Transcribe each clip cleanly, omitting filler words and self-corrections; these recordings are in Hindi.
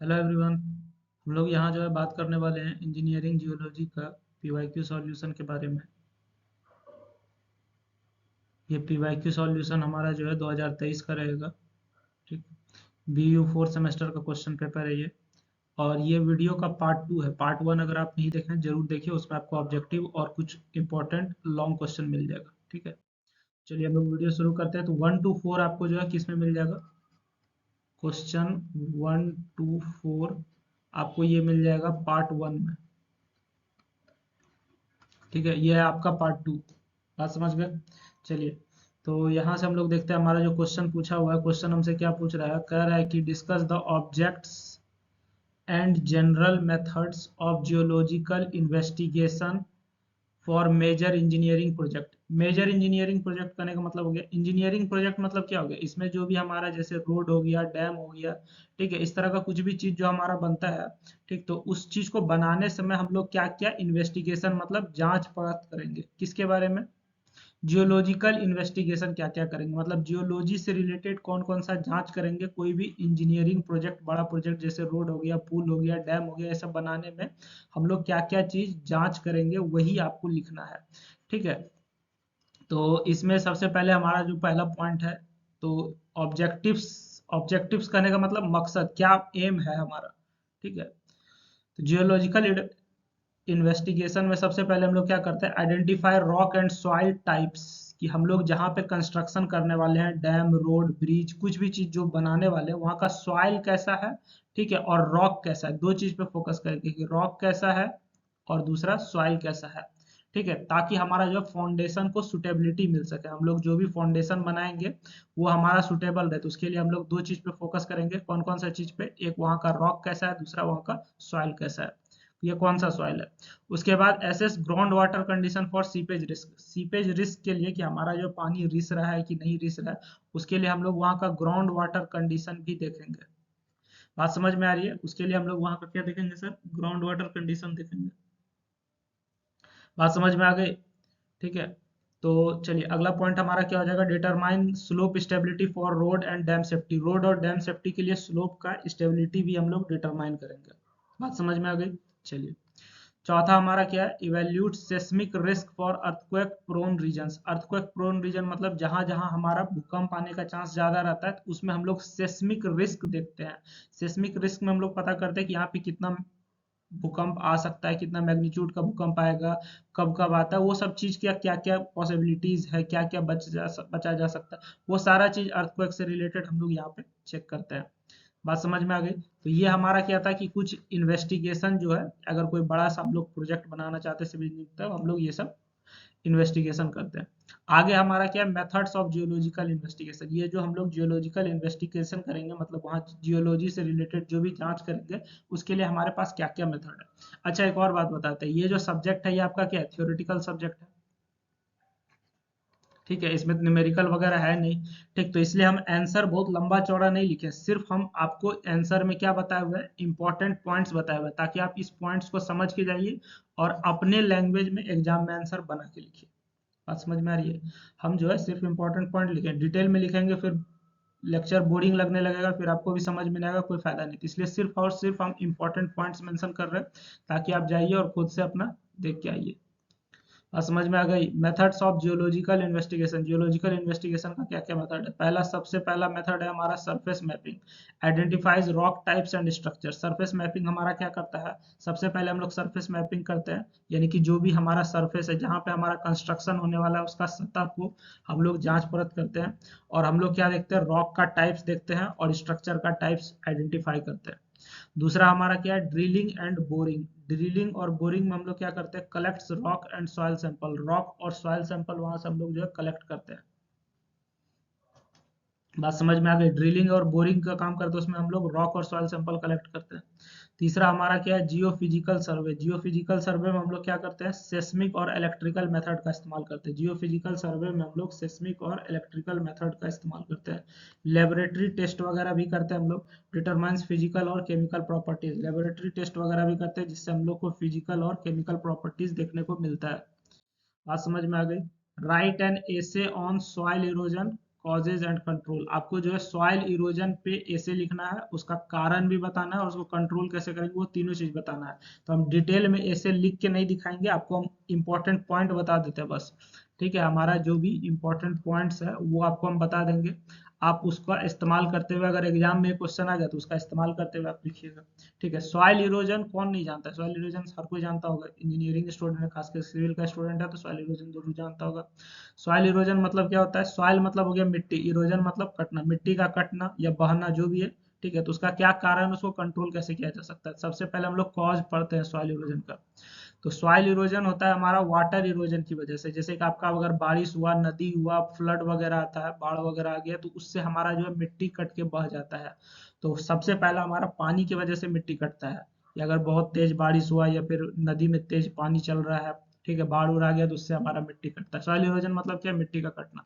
Hello everyone. हम लोग यहाँ जो है बात करने वाले हैं इंजीनियरिंग जियोलॉजी का पीवाईक्यू सॉल्यूशन के बारे में। ये पीवाईक्यू सॉल्यूशन हमारा जो है 2023 का रहेगा। ठीक। बीयू फोर्थ सेमेस्टर का क्वेश्चन पेपर है ये। और ये वीडियो का पार्ट 2 है। पार्ट 1 अगर आप नहीं देखें जरूर देखिए, उसमें आपको ऑब्जेक्टिव और कुछ इंपॉर्टेंट लॉन्ग क्वेश्चन मिल जाएगा। ठीक है, चलिए हम लोग वीडियो शुरू करते हैं। तो 1 to 4 आपको जो है किस में मिल जाएगा? क्वेश्चन 1 to 4 आपको ये मिल जाएगा पार्ट 1 में। ठीक है, ये है आपका पार्ट 2। बात समझ गए? चलिए, तो यहाँ से हम लोग देखते हैं हमारा जो क्वेश्चन पूछा हुआ है। क्वेश्चन हमसे क्या पूछ रहा है? कह रहा है कि discuss the objects and general methods of geological investigation for major engineering project. Major engineering project करने का मतलब हो गया इंजीनियरिंग प्रोजेक्ट, मतलब क्या हो गया? इसमें जो भी हमारा जैसे रोड हो गया, डैम हो गया, ठीक है, इस तरह का कुछ भी चीज जो हमारा बनता है, ठीक, तो उस चीज को बनाने समय हम लोग क्या क्या इन्वेस्टिगेशन मतलब जांच परख करेंगे? किसके बारे में? जियोलॉजिकल इन्वेस्टिगेशन क्या क्या करेंगे, मतलब जियोलॉजी से रिलेटेड कौन कौन सा जांच करेंगे। कोई भी इंजीनियरिंग प्रोजेक्ट, बड़ा प्रोजेक्ट जैसे रोड हो गया, पुल हो गया, डैम हो गया, ये सब बनाने में हम लोग क्या क्या चीज जांच करेंगे वही आपको लिखना है। ठीक है, तो इसमें सबसे पहले हमारा जो पहला पॉइंट है, तो ऑब्जेक्टिव्स। ऑब्जेक्टिव्स कहने का मतलब मकसद, क्या एम है हमारा। ठीक है, तो जियोलॉजिकल इन्वेस्टिगेशन में सबसे पहले हम लोग क्या करते हैं? Identify rock and soil types. कि हम लोग जहाँ पे कंस्ट्रक्शन करने वाले हैं, डैम, रोड, ब्रिज, कुछ भी चीज जो बनाने वाले हैं, वहाँ का सॉइल कैसा है, ठीक है, और रॉक कैसा है। दो चीज पे फोकस करेंगे कि रॉक कैसा है और दूसरा सॉइल कैसा है। ठीक है, ताकि हमारा जो फाउंडेशन को सुटेबिलिटी मिल सके, हम लोग जो भी फाउंडेशन बनाएंगे वो हमारा सुटेबल रहे। तो उसके लिए हम लोग दो चीज पे फोकस करेंगे। कौन कौन सा चीज पे? एक वहाँ का रॉक कैसा है, दूसरा वहाँ का सॉइल कैसा है, ये कौन सा सॉइल है। उसके बाद assess ground water condition for seepage risk. Seepage risk के लिए कि हमारा जो पानी रिस रहा है कि नहीं रिस रहा है, उसके लिए हम लोग वहाँ का ग्राउंड वाटर कंडीशन भी देखेंगे। बात समझ में आ रही है? उसके लिए हम लोग वहाँ का क्या देखेंगे सर? ग्राउंड वाटर कंडीशन देखेंगे। बात समझ में आ गई? ठीक है, तो चलिए अगला पॉइंट हमारा क्या हो जाएगा? Determine slope stability for road and dam safety. Road और डैम सेफ्टी के लिए स्लोप का स्टेबिलिटी भी हम लोग डिटरमाइन करेंगे। बात समझ में आ गई? चलिए, चौथा हमारा क्या है? Evaluate seismic risk for earthquake prone regions. Earthquake prone region मतलब जहां जहां हमारा भूकंप आने का चांस ज्यादा रहता है, तो उसमें हम लोग सेस्मिक रिस्क देखते हैं। सेस्मिक रिस्क में हम लोग पता करते हैं कि यहाँ पे कितना भूकंप आ सकता है, कितना मैग्नीट्यूड का भूकंप आएगा, कब कब आता है, वो सब चीज क्या क्या क्या पॉसिबिलिटीज है, क्या क्या बचा जा सकता है, वो सारा चीज अर्थक्वेक से रिलेटेड हम लोग यहाँ पे चेक करते हैं। बात समझ में आ गई? तो ये हमारा क्या था कि कुछ इन्वेस्टिगेशन जो है, अगर कोई बड़ा सा हम लोग प्रोजेक्ट बनाना चाहते हैं सिविल इंजीनियरिंग, तब हम लोग ये सब इन्वेस्टिगेशन करते हैं। आगे हमारा क्या है? Methods of geological investigation. ये जो हम लोग जियोलॉजिकल इन्वेस्टिगेशन करेंगे, मतलब वहाँ जियोलॉजी से रिलेटेड जो भी जांच करेंगे, उसके लिए हमारे पास क्या क्या मेथड है। अच्छा, एक और बात बताते हैं, ये जो सब्जेक्ट है ये आपका क्या है? थ्योरेटिकल सब्जेक्ट है। ठीक है, इसमें न्यूमेरिकल वगैरह है नहीं। ठीक, तो इसलिए हम आंसर बहुत लंबा चौड़ा नहीं लिखे, सिर्फ हम आपको आंसर में क्या बताए हुए हैं? इंपॉर्टेंट पॉइंट्स बताए हुए हैं, ताकि आप इस पॉइंट्स को समझ के जाइए और अपने लैंग्वेज में एग्जाम में आंसर बना के लिखिए। बात समझ में आ रही है? हम जो है सिर्फ इंपॉर्टेंट पॉइंट लिखें, डिटेल में लिखेंगे फिर लेक्चर बोरिंग लगने लगेगा, फिर आपको भी समझ में नहीं आएगा, कोई फायदा नहीं। तो इसलिए सिर्फ और सिर्फ हम इंपॉर्टेंट पॉइंट्स मेंशन कर रहे हैं, ताकि आप जाइए और खुद से अपना देख के आइए। बात समझ में आ गई? Methods of geological investigation. Geological investigation का क्या क्या मेथड है? पहला, सबसे पहला मेथड है हमारा surface mapping. Identifies rock types and structure. Surface mapping हमारा क्या करता है? सबसे पहले हम लोग सरफेस मैपिंग करते हैं, यानी कि जो भी हमारा सरफेस है, जहाँ पे हमारा कंस्ट्रक्शन होने वाला है, उसका सतह को हम लोग जांच परख करते हैं। और हम लोग क्या देखते हैं? रॉक का टाइप्स देखते हैं और स्ट्रक्चर का टाइप्स आइडेंटिफाई करते हैं। दूसरा हमारा क्या है? Drilling and boring. ड्रिलिंग और बोरिंग में हम लोग क्या करते हैं? Collects rock and soil sample. Rock और सॉइल सैंपल वहां से हम लोग जो है कलेक्ट करते हैं। बात समझ में आ गई? ड्रिलिंग और बोरिंग का काम करते हैं, उसमें हम लोग रॉक और सॉइल सैंपल कलेक्ट करते हैं। तीसरा हमारा क्या है? जियो फिजिकल सर्वे। जियो फिजिकल सर्वे में हम लोग क्या करते हैं? सेस्मिक और इलेक्ट्रिकल मेथड का इस्तेमाल करते हैं। जियो फिजिकल सर्वे में हम लोग सेस्मिक और इलेक्ट्रिकल मेथड का इस्तेमाल करते हैं। लेबोरेटरी टेस्ट वगैरह भी करते हैं हम लोग। डिटरमाइंस फिजिकल और केमिकल प्रॉपर्टीज। लेबोरेटरी टेस्ट वगैरह भी करते हैं, जिससे हम लोग को फिजिकल और केमिकल प्रॉपर्टीज देखने को मिलता है। बात समझ में आ गई? Right an essay on soil erosion causes and control. आपको जो है सॉइल इरोजन पे ऐसे लिखना है, उसका कारण भी बताना है और उसको कंट्रोल कैसे करेंगे वो तीनों चीज बताना है। तो हम डिटेल में ऐसे लिख के नहीं दिखाएंगे आपको, हम इंपॉर्टेंट पॉइंट बता देते हैं बस। ठीक है, हमारा जो भी इंपॉर्टेंट पॉइंट्स है वो आपको हम बता देंगे, आप उसका इस्तेमाल करते हुए अगर एग्जाम में क्वेश्चन आ गया तो उसका इस्तेमाल करते हुए आप लिखिएगा। ठीक है, सॉइल इरोजन कौन नहीं जानता है? सॉइल इरोजन हर कोई जानता होगा, इंजीनियरिंग स्टूडेंट है, खासकर सिविल का स्टूडेंट है तो सॉइल इरोजन जरूर जानता होगा। सॉइल इरोजन मतलब क्या होता है? सॉइल मतलब हो गया मिट्टी, इरोजन मतलब कटना, मिट्टी का कटना या बहना जो भी है। ठीक है, तो उसका क्या कारण है, उसको कंट्रोल कैसे किया जा सकता है? सबसे पहले हम लोग कॉज पढ़ते हैं सॉइल इरोजन का। तो सॉइल इरोजन होता है हमारा वाटर इरोजन की वजह से, जैसे कि आपका अगर बारिश हुआ, नदी हुआ, फ्लड वगैरह आता है, बाढ़ वगैरह आ गया, तो उससे हमारा जो है मिट्टी कट के बह जाता है। तो सबसे पहला हमारा पानी की वजह से मिट्टी कटता है, या अगर बहुत तेज बारिश हुआ या फिर नदी में तेज पानी चल रहा है, ठीक है, बाढ़ उड़ आ गया, तो उससे हमारा मिट्टी कटता है। सॉइल इरोजन मतलब क्या है? मिट्टी का कटना।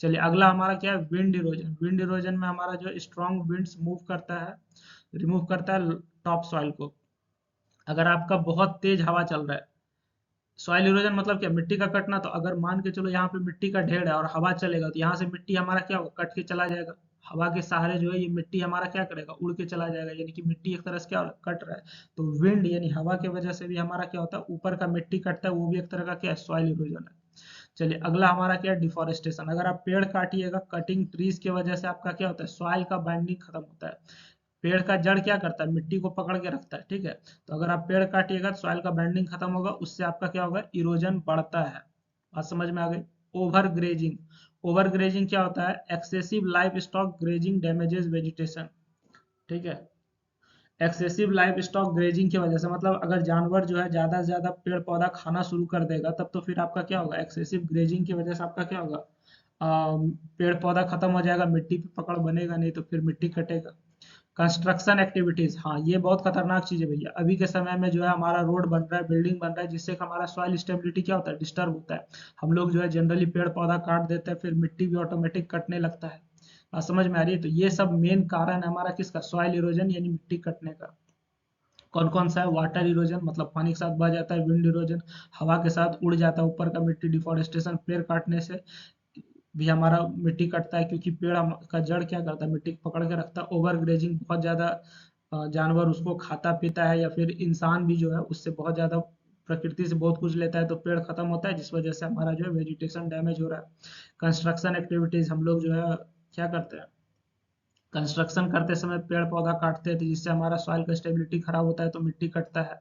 चलिए अगला हमारा क्या है? Wind erosion. विंड इरोजन में हमारा जो स्ट्रॉन्ग विंड्स मूव करता है, रिमूव करता है टॉप सॉइल को। अगर आपका बहुत तेज हवा चल रहा है, सॉइल इरोजन मतलब क्या? मिट्टी का कटना। तो अगर मान के चलो यहाँ पे मिट्टी का ढेर है और हवा चलेगा तो यहाँ से मिट्टी हमारा क्या होगा? कट के चला जाएगा। हवा के सहारे जो है ये मिट्टी हमारा क्या करेगा? उड़ के चला जाएगा, यानी कि मिट्टी एक तरह से क्या हो रहा है? कट रहा है। तो विंड यानी हवा की वजह से भी हमारा क्या होता है? ऊपर का मिट्टी कटता है, वो भी एक तरह का क्या है? सॉइल इरोजन है। चलिए अगला हमारा क्या है? डिफॉरेस्टेशन। अगर आप पेड़ काटिएगा, कटिंग ट्रीज की वजह से आपका क्या होता है? सॉइल का बाइंडिंग खत्म होता है। पेड़ का जड़ क्या करता है? मिट्टी को पकड़ के रखता है। ठीक है, तो अगर आप पेड़ काटिएगा तो सॉइल का बाइंडिंग खत्म होगा, उससे आपका क्या होगा? इरोजन बढ़ता है। बात समझ में आ गई? Over grazing. ओवर ग्रेजिंग क्या होता है? Excessive life stock grazing damages vegetation. ठीक है, एक्सेसिव लाइफ स्टॉक ग्रेजिंग की वजह से, मतलब अगर जानवर जो है ज्यादा से ज्यादा पेड़ पौधा खाना शुरू कर देगा, तब तो फिर आपका क्या होगा? एक्सेसिव ग्रेजिंग की वजह से आपका क्या होगा? पेड़ पौधा खत्म हो जाएगा, मिट्टी पे पकड़ बनेगा नहीं, तो फिर मिट्टी कटेगा। कंस्ट्रक्शन एक्टिविटीज, हाँ ये बहुत खतरनाक चीज है भैया। अभी के समय में जो है हमारा रोड बन रहा है, बिल्डिंग बन रहा है, जिससे कि हमारा सॉइल स्टेबिलिटी क्या होता है? डिस्टर्ब होता है। हम लोग जो है जनरली पेड़ पौधा काट देते हैं, फिर मिट्टी भी ऑटोमेटिक कटने लगता है। बात समझ में आ रही है? तो ये सब मेन कारण है हमारा किसका? सॉइल इरोजन यानी मिट्टी कटने का। कौन कौन सा है? वाटर इरोजन मतलब पानी के साथ बह जाता है, विंड इरोजन हवा के साथ उड़ जाता है ऊपर का मिट्टी, डिफोरेस्टेशन पेड़ काटने से भी हमारा मिट्टी कटता है, क्योंकि पेड़ का जड़ क्या करता है? मिट्टी को पकड़ के रखता है। ओवर ग्रेजिंग, बहुत ज्यादा जानवर उसको खाता पीता है, या फिर इंसान भी जो है उससे बहुत ज्यादा प्रकृति से बहुत कुछ लेता है, तो पेड़ खत्म होता है, जिस वजह से हमारा जो है वेजिटेशन डैमेज हो रहा है। कंस्ट्रक्शन एक्टिविटीज, हम लोग जो है क्या करते हैं? कंस्ट्रक्शन करते समय पेड़ पौधा काटते हैं, तो जिससे हमारा सॉइल का स्टेबिलिटी खराब होता है, तो मिट्टी कटता है।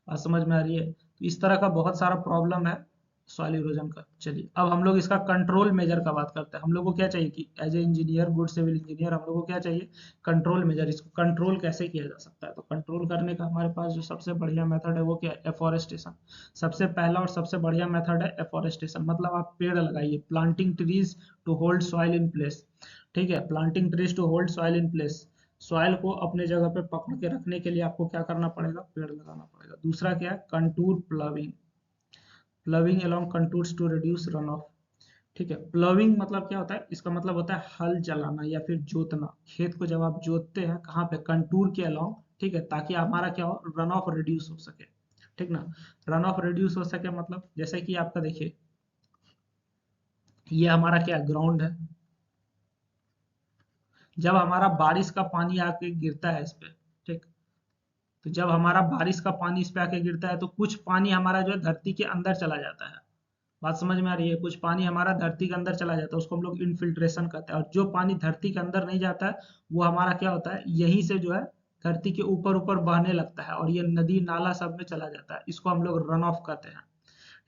बात समझ में आ रही है? तो इस तरह का बहुत सारा प्रॉब्लम है सॉइल इरोजन का। चलिए अब हम लोग इसका कंट्रोल मेजर का बात करते हैं। हम लोग को क्या चाहिए कि as a engineer, good civil engineer, हम लोग को क्या चाहिए? Control measure. इसको कंट्रोल कैसे किया जा सकता है? तो कंट्रोल करने का हमारे पास जो सबसे बढ़िया मेथड है वो क्या है? एफोरेस्टेशन। सबसे पहला और सबसे बढ़िया मेथड है एफोरेस्टेशन। मतलब आप पेड़ लगाइए, planting trees to hold soil in place. ठीक है, planting trees to hold soil in place. Soil को अपने जगह पे पकड़ के रखने के लिए आपको क्या करना पड़ेगा? पेड़ लगाना पड़ेगा। दूसरा क्या है? Contour ploughing. Ploughing along contours to reduce run off. ठीक है, प्लविंग मतलब क्या होता है? इसका मतलब होता है हल चलाना या फिर जोतना। खेत को जब आप जोतते हैं कहाँ पे? कंटूर के अलोंग। ठीक है, ताकि हमारा क्या हो? रन ऑफ रिड्यूस हो सके। ठीक ना, रन ऑफ रिड्यूस हो सके मतलब जैसे कि आपका देखिए, ये हमारा क्या ग्राउंड है। जब हमारा बारिश का पानी आके गिरता है इस पे, ठीक, तो जब हमारा बारिश का पानी इस पे आके गिरता है तो कुछ पानी हमारा जो है धरती के अंदर चला जाता है। बात समझ में आ रही है? कुछ पानी हमारा धरती के अंदर चला जाता है, उसको हम लोग इनफिल्ट्रेशन कहते हैं। और जो पानी धरती के अंदर नहीं जाता है वो हमारा क्या होता है? यहीं से जो है धरती के ऊपर ऊपर बहने लगता है और ये नदी नाला सब में चला जाता है, इसको हम लोग रन ऑफ कहते हैं।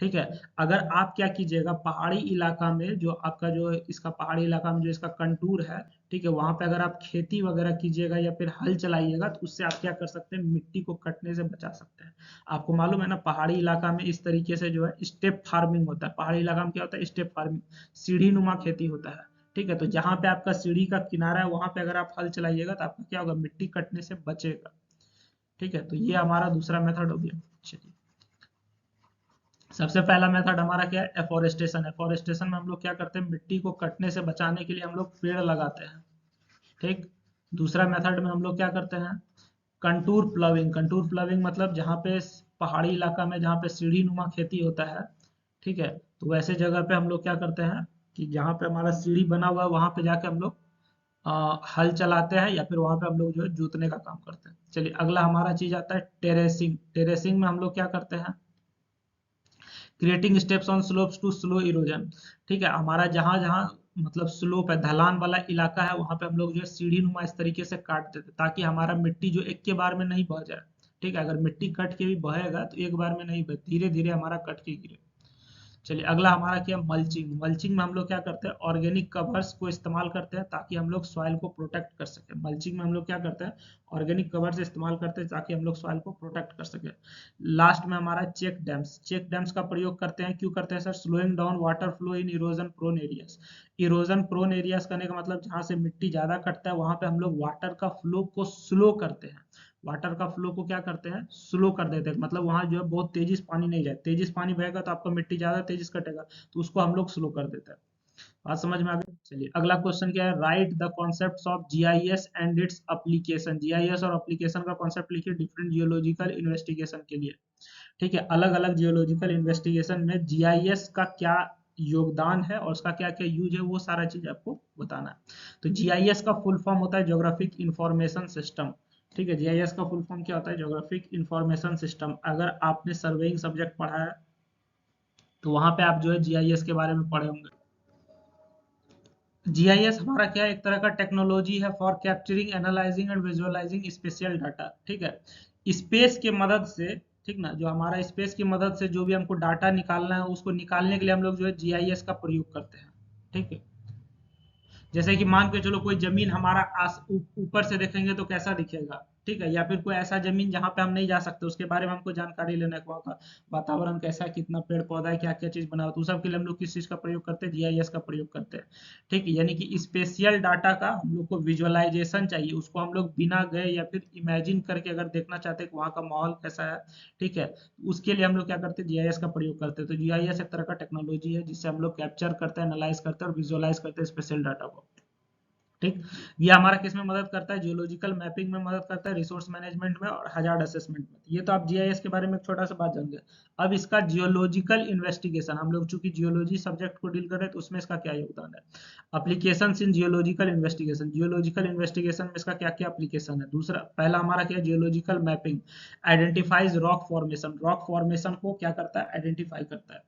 ठीक है, अगर आप क्या कीजिएगा, पहाड़ी इलाका में जो आपका जो इसका पहाड़ी इलाका में जो इसका कंटूर है, ठीक है, वहां पे अगर आप खेती वगैरह कीजिएगा या फिर हल चलाइएगा तो उससे आप क्या कर सकते हैं? मिट्टी को कटने से बचा सकते हैं। आपको मालूम है ना, पहाड़ी इलाका में इस तरीके से जो है स्टेप फार्मिंग होता है। पहाड़ी इलाका में क्या होता है? स्टेप फार्मिंग, सीढ़ी नुमा खेती होता है। ठीक है, तो जहां पे आपका सीढ़ी का किनारा है वहां पे अगर आप हल चलाइएगा तो आपका क्या होगा? मिट्टी कटने से बचेगा। ठीक है, तो ये हमारा दूसरा मेथड हो गया। चलिए, सबसे पहला मेथड हमारा क्या है? एफोरेस्टेशन। एफोरेस्टेशन में हम लोग क्या करते हैं? मिट्टी को कटने से बचाने के लिए हम लोग पेड़ लगाते हैं। ठीक, दूसरा मेथड में हम लोग क्या करते हैं? कंटूर प्लविंग। कंटूर प्लविंग मतलब जहाँ पे पहाड़ी इलाका में जहाँ पे सीढ़ी नुमा खेती होता है, ठीक है, तो वैसे जगह पे हम लोग क्या करते हैं? कि जहाँ पे हमारा सीढ़ी बना हुआ है वहां पे जाके हम लोग हल चलाते हैं या फिर वहां पे हम लोग जो है जोतने का काम करते हैं। चलिए अगला हमारा चीज आता है टेरेसिंग। टेरेसिंग में हम लोग क्या करते हैं, creating steps on slopes to slow erosion. ठीक है, हमारा जहां जहां मतलब स्लोप है, ढलान वाला इलाका है, वहां पे हम लोग जो है सीढ़ी नुमा इस तरीके से काट देते हैं ताकि हमारा मिट्टी जो एक के बार में नहीं बह जाए। ठीक है, अगर मिट्टी कट के भी बहेगा तो एक बार में नहीं बहे, धीरे धीरे हमारा कट के गिरे। चलिए अगला हमारा क्या, मल्चिंग। मल्चिंग में हम लोग क्या करते हैं, ऑर्गेनिक कवर्स को इस्तेमाल करते हैं ताकि हम लोग सॉइल को प्रोटेक्ट कर सके। मल्चिंग में हम लोग क्या करते हैं, ऑर्गेनिक कवर्स इस्तेमाल करते हैं ताकि हम लोग सॉइल को प्रोटेक्ट कर सके। लास्ट में हमारा चेक डैम्स। चेक डैम्स का प्रयोग करते हैं, क्यों करते हैं sir, slowing down water flow in erosion prone areas. Erosion prone areas करने का मतलब जहां से मिट्टी ज्यादा कटता है वहां पे हम लोग वाटर का फ्लो को स्लो करते हैं। वाटर का फ्लो को क्या करते हैं, स्लो कर देते हैं, मतलब वहां जो है बहुत तेजी से पानी नहीं जाए, तेजी से पानी बहेगा तो आपका मिट्टी ज्यादा तेजी से कटेगा, तो उसको हम लोग स्लो कर देते हैं। बात समझ में आ गई। चलिए अगला क्वेश्चन क्या है, right the concepts of GIS and its application. GIS और एप्लीकेशन का कॉन्सेप्ट लिखिए डिफरेंट जियोलॉजिकल इन्वेस्टिगेशन के लिए। ठीक है, अलग अलग जियोलॉजिकल इन्वेस्टिगेशन में जीआईएस का क्या योगदान है और उसका क्या क्या यूज है, वो सारा चीज आपको बताना है। तो जीआईएस का फुल फॉर्म होता है ज्योग्राफिक इंफॉर्मेशन सिस्टम। ठीक है, जीआईएस का फुल फॉर्म क्या होता है, ज्योग्राफिक इंफॉर्मेशन सिस्टम। अगर आपने सर्वेइंग सब्जेक्ट पढ़ा है तो वहां पे आप जो है जीआईएस के बारे में पढ़े होंगे। जीआईएस हमारा क्या है, एक तरह का टेक्नोलॉजी है for capturing analysing and visualising spatial data. ठीक है, स्पेस की मदद से, ठीक ना, जो हमारा स्पेस की मदद से जो भी हमको डाटा निकालना है उसको निकालने के लिए हम लोग जो है जीआईएस का प्रयोग करते हैं। ठीक है, जैसे कि मान के चलो कोई जमीन हमारा ऊपर से देखेंगे तो कैसा दिखेगा। ठीक है, या फिर कोई ऐसा जमीन जहां पे हम नहीं जा सकते उसके बारे में हमको जानकारी लेना है, वहाँ का वातावरण कैसा है, कितना पेड़ पौधा है, क्या क्या चीज बना हुआ है, तो सब के लिए हम लोग किस चीज का प्रयोग करते हैं, जीआईएस का प्रयोग करते हैं। ठीक है, यानी कि स्पेशियल डाटा का हम लोग को विजुअलाइजेशन चाहिए, उसको हम लोग बिना गए या फिर इमेजिन करके अगर देखना चाहते हैं कि वहाँ का माहौल कैसा है। ठीक है, उसके लिए हम लोग क्या करते हैं, जीआईएस का प्रयोग करते हैं। तो जीआईएस एक तरह का टेक्नोलॉजी है जिससे हम लोग कैप्चर करते हैं, एनालाइज करते हैं और विजुअलाइज करते हैं स्पेशल डाटा को। ठीक, ये हमारा किस में मदद करता है, जियोलॉजिकल मैपिंग में मदद करता है, रिसोर्स मैनेजमेंट में और हजार्ड असेसमेंट में। ये तो आप जीआईएस के बारे में एक छोटा सा बात जान गए। अब इसका जियोलॉजिकल इन्वेस्टिगेशन, हम लोग चूंकि जियोलॉजी सब्जेक्ट को डील कर रहे हैं तो उसमें इसका क्या योगदान है। Application in geological investigation, geological investigation में इसका क्या क्या एप्लीकेशन है। दूसरा, पहला हमारा क्या है, geological mapping, identifies rock formation, rock formation को क्या करता है, आइडेंटिफाई करता है।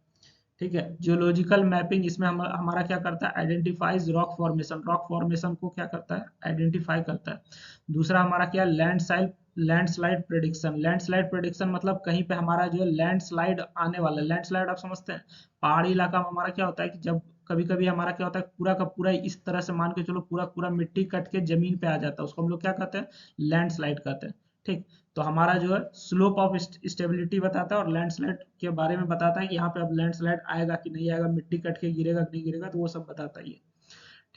ठीक है, जियोलॉजिकल मैपिंग इसमें हमारा क्या करता है, identifies rock formation, rock formation को क्या करता है, आइडेंटिफाई करता है। दूसरा हमारा क्या, लैंडस्लाइड प्रेडिक्शन। लैंडस्लाइड प्रेडिक्शन मतलब कहीं पे हमारा जो है लैंडस्लाइड आने वाला है। लैंडस्लाइड आप समझते हैं, पहाड़ी इलाका में हमारा क्या होता है कि जब कभी कभी हमारा क्या होता है, पूरा का पूरा इस तरह से मान के चलो पूरा पूरा मिट्टी कट के जमीन पे आ जाता है, उसको हम लोग क्या कहते हैं, लैंडस्लाइड कहते हैं। ठीक, तो हमारा जो है स्लोप ऑफ स्टेबिलिटी बताता है और लैंडस्लाइड के बारे में बताता है कि यहाँ पे अब लैंडस्लाइड आएगा कि नहीं आएगा, मिट्टी कट के गिरेगा कि नहीं गिरेगा, तो वो सब बताता है ये।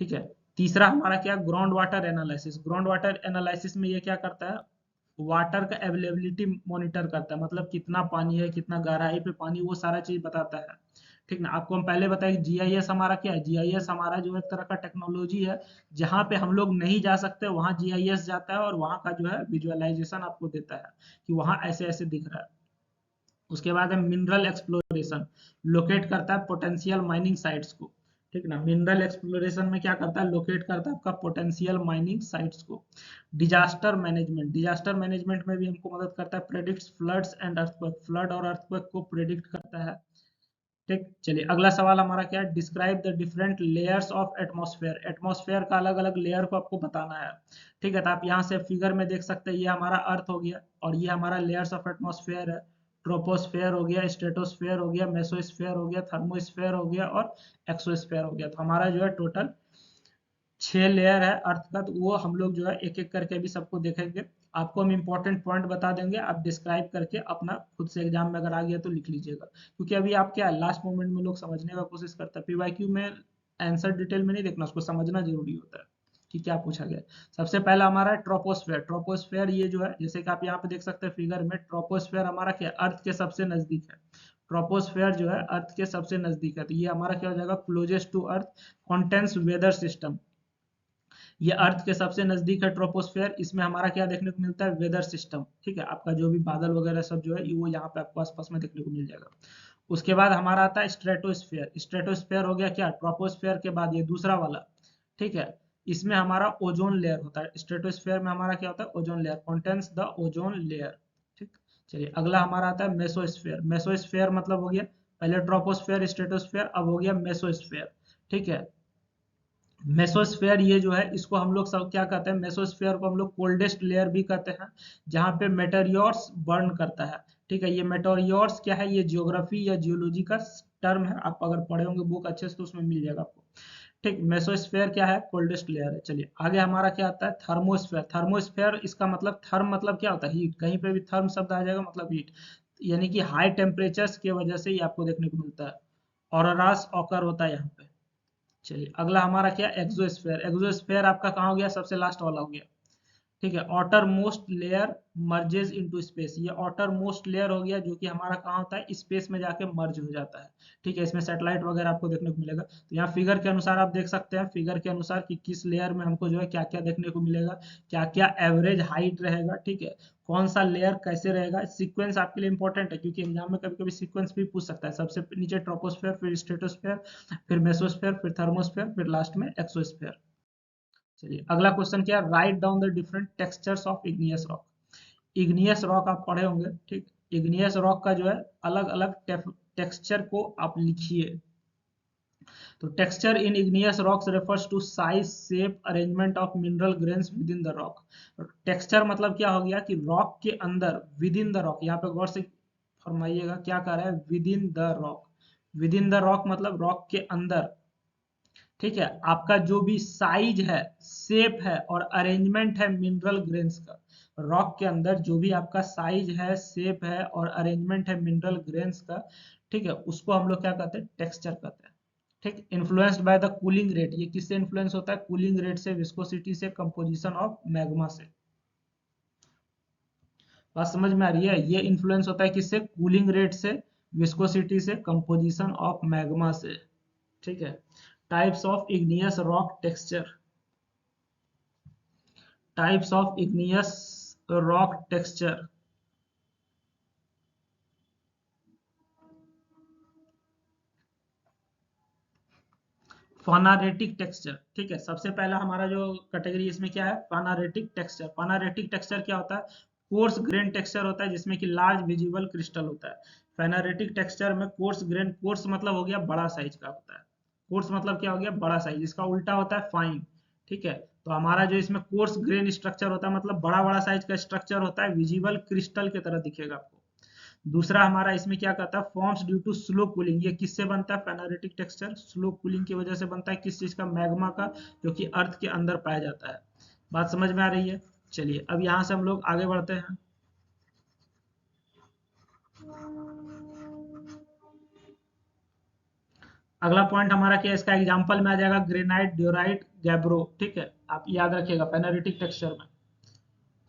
ठीक है, तीसरा हमारा क्या, ground water analysis. Ground water analysis में ये क्या करता है, वाटर का अवेलेबिलिटी मॉनिटर करता है, मतलब कितना पानी है, कितना गहराई पे पानी, वो सारा चीज बताता है। ठीक ना, आपको हम पहले बताए जीआईएस हमारा क्या है, जीआईएस हमारा जो एक तरह का टेक्नोलॉजी है, जहां पे हम लोग नहीं जा सकते वहां जीआईएस जाता है और वहां का जो है विजुअलाइजेशन आपको देता है कि वहां ऐसे ऐसे दिख रहा है। उसके बाद है मिनरल एक्सप्लोरेशन, लोकेट करता है पोटेंशियल माइनिंग साइट्स को। ठीक ना, मिनरल एक्सप्लोरेशन में क्या करता है, लोकेट करता है आपका पोटेंशियल माइनिंग साइट्स को। डिजास्टर मैनेजमेंट, डिजास्टर मैनेजमेंट में भी हमको मदद करता है, predicts floods and earthquake, flood और अर्थक्वेक को प्रेडिक्ट करता है। ठीक, चलिए अगला सवाल हमारा क्या है, describe the different layers of atmosphere. Atmosphere का अलग अलग लेयर को आपको बताना है। ठीक है, तो आप यहाँ से फिगर में देख सकते हैं, ये हमारा अर्थ हो गया और ये हमारा लेयर्स ऑफ एटमॉस्फेयर है। ट्रोपोस्फेयर हो गया, स्ट्रेटोस्फेयर हो गया, मेसोस्फेयर हो गया, थर्मोस्फेयर हो गया और एक्सोस्फेयर हो गया। तो हमारा जो है टोटल 6 लेयर है अर्थ का, तो वो हम लोग जो है एक एक करके भी सबको देखेंगे। आपको हम इंपॉर्टेंट पॉइंट बता देंगे, आप डिस्क्राइब करके अपना खुद से एग्जाम में अगर आ गया तो लिख लीजिएगा, क्योंकि अभी आप क्या है लास्ट मोमेंट में लोग समझने का कोशिश करते हैं, पीवाईक्यू में आंसर डिटेल में नहीं देखना, उसको समझना जरूरी होता है कि क्या पूछा गया। सबसे पहला हमारा ट्रोपोस्फेयर। ट्रोपोस्फेयर ये जो है, जैसे कि आप यहाँ पे देख सकते हैं फिगर में, ट्रोपोस्फेयर हमारा क्या, अर्थ के सबसे नजदीक है। ट्रोपोस्फेयर जो है अर्थ के सबसे नजदीक है, तो ये हमारा क्या हो जाएगा, closest to earth, contains weather system. ये अर्थ के सबसे नजदीक है ट्रोपोस्फेयर, इसमें हमारा क्या देखने को मिलता है, वेदर सिस्टम। ठीक है, आपका जो भी बादल वगैरह सब जो है वो यहाँ पे आपको आसपास में देखने को मिल जाएगा। उसके बाद हमारा आता है स्ट्रेटोस्फेयर। स्ट्रेटोस्फेयर हो गया क्या, ट्रोपोस्फेयर के बाद ये दूसरा वाला, ठीक है। इसमें हमारा ओजोन लेयर होता है। स्ट्रेटोस्फेयर में हमारा क्या होता है, ozone layer, contains the ozone layer, ठीक। चलिए अगला हमारा आता है मेसोस्फेयर। मेसोस्फेयर मतलब हो गया, पहले ट्रोपोस्फेयर, स्ट्रेटोस्फेयर, अब हो गया मेसोस्फेयर, ठीक है। मेसोस्फेयर ये जो है इसको हम लोग सब क्या कहते हैं, मेसोस्फेयर को हम लोग कोल्डेस्ट लेयर भी कहते हैं, जहाँ पे मेटेरियोर्स बर्न करता है, ठीक है। ये मेटेरियोर्स क्या है, ये जियोग्राफी या जियोलॉजी का टर्म है, आप अगर पढ़े होंगे बुक अच्छे से तो उसमें मिल जाएगा आपको, ठीक। मेसोस्फेयर क्या है, कोल्डेस्ट लेयर है। चलिए आगे हमारा क्या आता है, थर्मोस्फेयर। थर्मोस्फेयर इसका मतलब, थर्म मतलब क्या होता है, हीट, कहीं पे भी थर्म शब्द आ जाएगा मतलब हीट, यानी कि हाई टेम्परेचर्स की वजह से ही आपको देखने को मिलता है, ऑरोरास ऑकर होता है यहाँ पे। चलिए अगला हमारा क्या, एक्सोस्फेयर। एक्सोस्फेयर आपका कहाँ हो गया, सबसे लास्ट वाला हो गया, ठीक है। Outermost layer merges into space. ये ऑटर मोस्ट लेयर हो गया जो कि हमारा कहाँ होता है, स्पेस में जाके मर्ज हो जाता है, ठीक है। इसमें सैटेलाइट वगैरह आपको देखने को मिलेगा। तो यहाँ फिगर के अनुसार आप देख सकते हैं, फिगर के अनुसार कि किस लेयर में हमको जो है क्या क्या देखने को मिलेगा, क्या क्या एवरेज हाइट रहेगा, ठीक है। कौन सा लेयर कैसे रहेगा, सीक्वेंस आपके लिए इंपॉर्टेंट है क्योंकि एग्जाम में कभी कभी सीक्वेंस भी पूछ सकता है। सबसे नीचे ट्रोपोस्फेयर, फिर स्ट्रेटोस्फेयर, फिर मेसोस्फेयर, फिर थर्मोस्फेयर, फिर लास्ट में एक्सोस्फेयर। चलिए अगला क्वेश्चन क्या है, write down the different textures of igneous rock. Igneous rock आप पढ़े होंगे, ठीक। इग्नियस रॉक का जो है अलग अलग टेक्सचर को आप लिखिए। तो texture in igneous rocks refers to size, shape, arrangement of mineral grains within the rock. Texture मतलब क्या हो गया कि रॉक के अंदर, विद इन द रॉक, यहाँ पे गौर से फरमाइएगा क्या कह रहा है, with in the rock. With in the rock मतलब रॉक के अंदर, ठीक है। आपका जो भी साइज है, शेप है और अरेंजमेंट है मिनरल ग्रेन्स का, रॉक के अंदर जो भी आपका साइज है, शेप है और अरेंजमेंट है मिनरल ग्रेन्स का, ठीक है, उसको हम लोग क्या कहते हैं, टेक्सचर कहते हैं, ठीक। Influenced by the cooling rate. ये किससे इन्फ्लुएंस होता है, कूलिंग रेट से, विस्कोसिटी से, कंपोजिशन ऑफ मैग्मा से। बात समझ में आ रही है, ये इन्फ्लुएंस होता है किससे, कूलिंग रेट से, विस्कोसिटी से, कंपोजिशन ऑफ मैग्मा से, ठीक है। Types of igneous rock texture. Types of igneous rock texture. Phaneritic texture, ठीक है। सबसे पहला हमारा जो कैटेगरी इसमें क्या है, फानारेटिक टेक्सचर। फानारेटिक टेक्सचर क्या होता है, कोर्स ग्रेन टेक्सचर होता है जिसमें कि लार्ज विजिबल क्रिस्टल होता है। फानारेटिक टेक्सचर में कोर्स ग्रेन, कोर्स मतलब हो गया बड़ा साइज का होता है, कोर्स मतलब क्या हो गया, बड़ा साइज, इसका उल्टा होता है फाइन, ठीक है। तो हमारा जो इसमें कोर्स ग्रेन स्ट्रक्चर होता है मतलब बड़ा बड़ा साइज का स्ट्रक्चर होता है, विजिबल क्रिस्टल की तरह दिखेगा आपको। दूसरा हमारा इसमें क्या कहता है, forms due to slow cooling. ये किससे बनता है, फेनोलिटिक टेक्सचर स्लो कूलिंग की वजह से बनता है, किस चीज का, मैग्मा का, जो कि अर्थ के अंदर पाया जाता है। बात समझ में आ रही है। चलिए अब यहाँ से हम लोग आगे बढ़ते हैं। अगला पॉइंट हमारा क्या है, इसका एग्जांपल में आ जाएगा ग्रेनाइट, ड्योराइट, गैब्रो, ठीक है। आप याद रखिएगा फेनोलिटिक टेक्सचर में।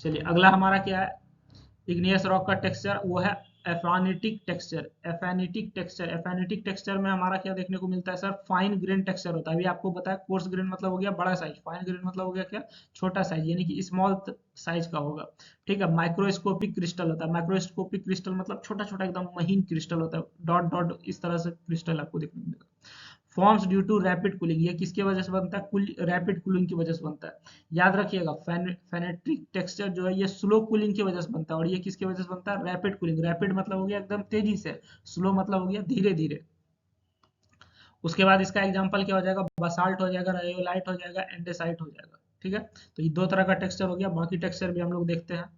चलिए अगला हमारा क्या है, इग्नियस रॉक का टेक्सचर, वो है एफानिटिक टेक्सचर। एफानिटिक टेक्सचर, एफानिटिक टेक्सचर में हमारा क्या देखने को मिलता है सर, फाइन ग्रेन टेक्सचर होता है। अभी आपको बताया कोर्स ग्रेन मतलब हो गया बड़ा साइज, फाइन ग्रेन मतलब हो गया क्या, छोटा साइज, यानी कि स्मॉल साइज का होगा, ठीक है। माइक्रोस्कोपिक क्रिस्टल होता है। माइक्रोस्कोपिक क्रिस्टल मतलब छोटा छोटा एकदम महीन क्रिस्टल होता है, डॉट डॉट इस तरह से क्रिस्टल आपको देखने को मिलेगा। Forms due to rapid cooling, ये किसकी वजह से बनता है, रैपिड कूलिंग की वजह से बनता है। याद रखिएगा फेनेट्रिक टेक्सचर जो है ये स्लो कूलिंग की वजह से बनता है, और ये किसकी वजह से बनता है, रैपिड कूलिंग। रैपिड मतलब हो गया एकदम तेजी से, स्लो मतलब हो गया धीरे धीरे। उसके बाद इसका एग्जांपल क्या हो जाएगा, बसाल्ट हो जाएगा, रायोलाइट हो जाएगा, एंडेसाइट हो जाएगा, ठीक है। तो ये दो तरह का टेक्सचर हो गया, बाकी टेक्सचर भी हम लोग देखते हैं।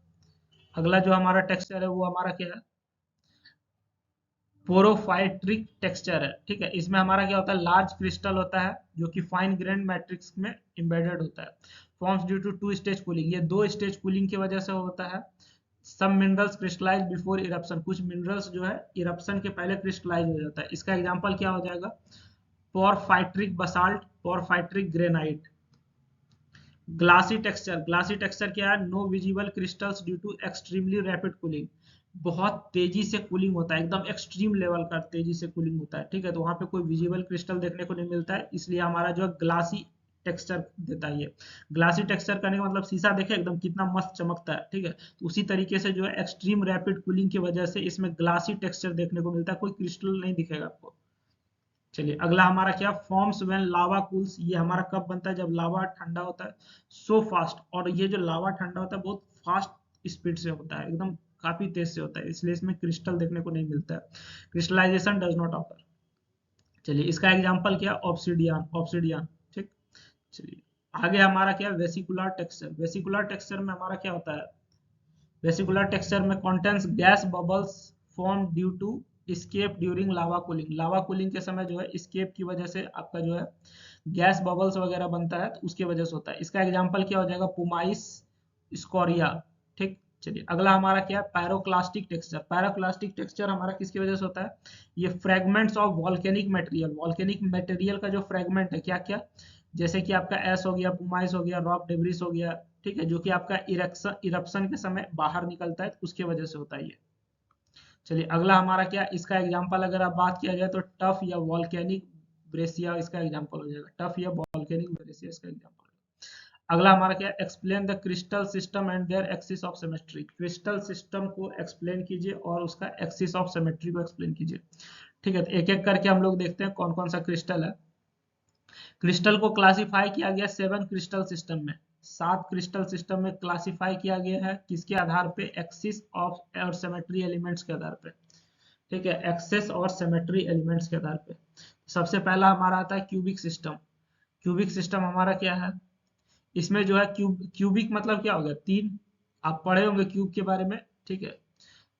अगला जो हमारा टेक्सचर है वो हमारा क्या है, पोरोफाइट्रिक टेक्सचर है, ठीक है। इसमें हमारा क्या होता है, लार्ज क्रिस्टल होता है जो कि फाइन ग्रेन मैट्रिक्स में एम्बेडेड होता है। Forms due to two stage cooling, ये दो स्टेज कूलिंग की वजह से होता है। Some minerals crystallise before eruption, कुछ मिनरल्स जो है इरप्शन के पहले क्रिस्टलाइज हो जाता है। इसका एग्जांपल क्या हो जाएगा, porphyritic basalt, porphyritic granite. Glassy texture, glassy texture क्या है, no visible crystals due to extremely rapid cooling. बहुत तेजी से कूलिंग होता है, एकदम एक्सट्रीम लेवल का तेजी से कूलिंग होता है, ठीक है। तो वहां पे कोई विजिबल क्रिस्टल देखने को नहीं मिलता है, इसलिए हमारा जो है ग्लासी टेक्सचर देता है ये। ग्लासी टेक्सचर करने का मतलब शीशा देखे एकदम कितना मस्त चमकता है, ठीक है। तो उसी तरीके से जो है एक्सट्रीम रैपिड कूलिंग की वजह से इसमें ग्लासी टेक्सचर देखने को मिलता है, कोई क्रिस्टल नहीं दिखेगा आपको। चलिए अगला हमारा क्या, फॉर्म्स व्हेन लावा कूल्स, ये हमारा कब बनता है, जब लावा ठंडा होता है सो फास्ट। और ये जो लावा ठंडा होता है बहुत फास्ट स्पीड से होता है, एकदम काफी तेज से होता है, इसलिए इसमें क्रिस्टल देखने को नहीं मिलता है। Crystallisation does not occur. चलिए इसका एग्जांपल क्या, ऑब्सिडियन, ऑब्सिडियन, ठीक। चलिए आगे हमारा क्या, वेसिकुलर टेक्सचर। वेसिकुलर टेक्सचर में हमारा क्या होता है, वेसिकुलर टेक्सचर में contains gas bubbles form due to escape during lava cooling. Lava cooling के समय जो है escape की वजह से आपका जो है गैस बबल्स वगैरह बनता है, तो उसकी वजह से होता है। इसका एग्जांपल क्या हो जाएगा, पुमाइस, स्कोरिया, ठीक। चलिए अगला हमारा क्या है, पायरोक्लास्टिक टेक्सचर। पायरोक्लास्टिक टेक्सचर हमारा किसकी वजह से होता है, ये fragments of volcanic material, volcanic material का जो फ्रेगमेंट है, क्या क्या, जैसे कि आपका एस हो गया, पुमाइस हो गया, रॉक डेब्रिस हो गया, ठीक है, जो कि आपका इरप्शन के समय बाहर निकलता है, तो उसके वजह से होता है ये। चलिए अगला हमारा क्या, इसका एग्जांपल अगर आप बात किया जाए तो टफ या वॉल्केनिक ब्रेसिया इसका एग्जांपल हो जाएगा, टफ या वॉल्केनिक ब्रेसिया इसका एग्जांपल। अगला हमारा क्या, explain the crystal system and their axis of symmetry. Crystal system को एक्सप्लेन कीजिए और उसका एक्सिस ऑफ सिमेट्री को एक्सप्लेन कीजिए, ठीक है। तो एक एक करके हम लोग देखते हैं कौन कौन सा क्रिस्टल है। क्रिस्टल को क्लासिफाई किया गया 7 क्रिस्टल सिस्टम में, 7 क्रिस्टल सिस्टम में क्लासिफाई किया गया है, किसके आधार पे, एक्सिस ऑफ और सिमेट्री एलिमेंट्स के आधार पे, ठीक है, एक्सेस और सिमेट्री एलिमेंट्स के आधार पे। सबसे पहला हमारा आता है क्यूबिक सिस्टम। क्यूबिक सिस्टम हमारा क्या है, इसमें जो है क्यूबिक मतलब क्या हो गया, 3, आप पढ़े होंगे क्यूब के बारे में, ठीक है।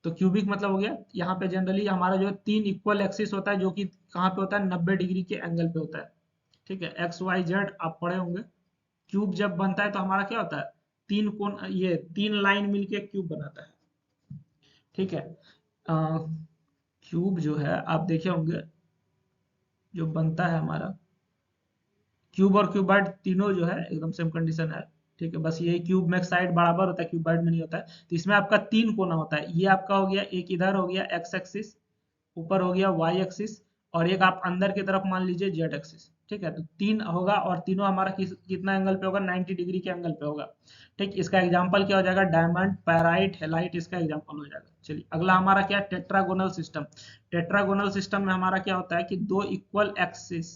तो क्यूबिक मतलब हो गया, यहाँ पे जनरली हमारा जो है 3 इक्वल एक्सिस होता है, जो कि कहाँ पे होता है, 90 डिग्री के एंगल पे होता है, ठीक है। एक्स वाई जेड आप पढ़े होंगे। क्यूब जब बनता है तो हमारा क्या होता है, 3 कोण, ये 3 लाइन मिलके क्यूब बनाता है, ठीक है। क्यूब जो है आप देखे होंगे, जो बनता है हमारा, क्यूब और क्यूबाइड तीनों जो है एकदम सेम कंडीशन है, ठीक है। बस ये क्यूब में साइड बराबर होता है, क्यूबाइड में नहीं होता है। तो इसमें आपका 3 कोना होता है, ये आपका हो गया, एक इधर हो गया एक्स एक्सिस, ऊपर हो गया वाई एक्सिस, और एक आप अंदर की तरफ मान लीजिए जेड एक्सिस, ठीक है। तो 3 होगा और तीनों हमारा कितना एंगल पे होगा, 90 डिग्री के एंगल पे होगा, ठीक। इसका एग्जांपल क्या हो जाएगा, डायमंड, पैराइट, हेलाइट इसका एग्जांपल हो जाएगा। चलिए अगला हमारा क्या है, टेट्रागोनल सिस्टम। टेट्रागोनल सिस्टम में हमारा क्या होता है कि 2 इक्वल एक्सिस,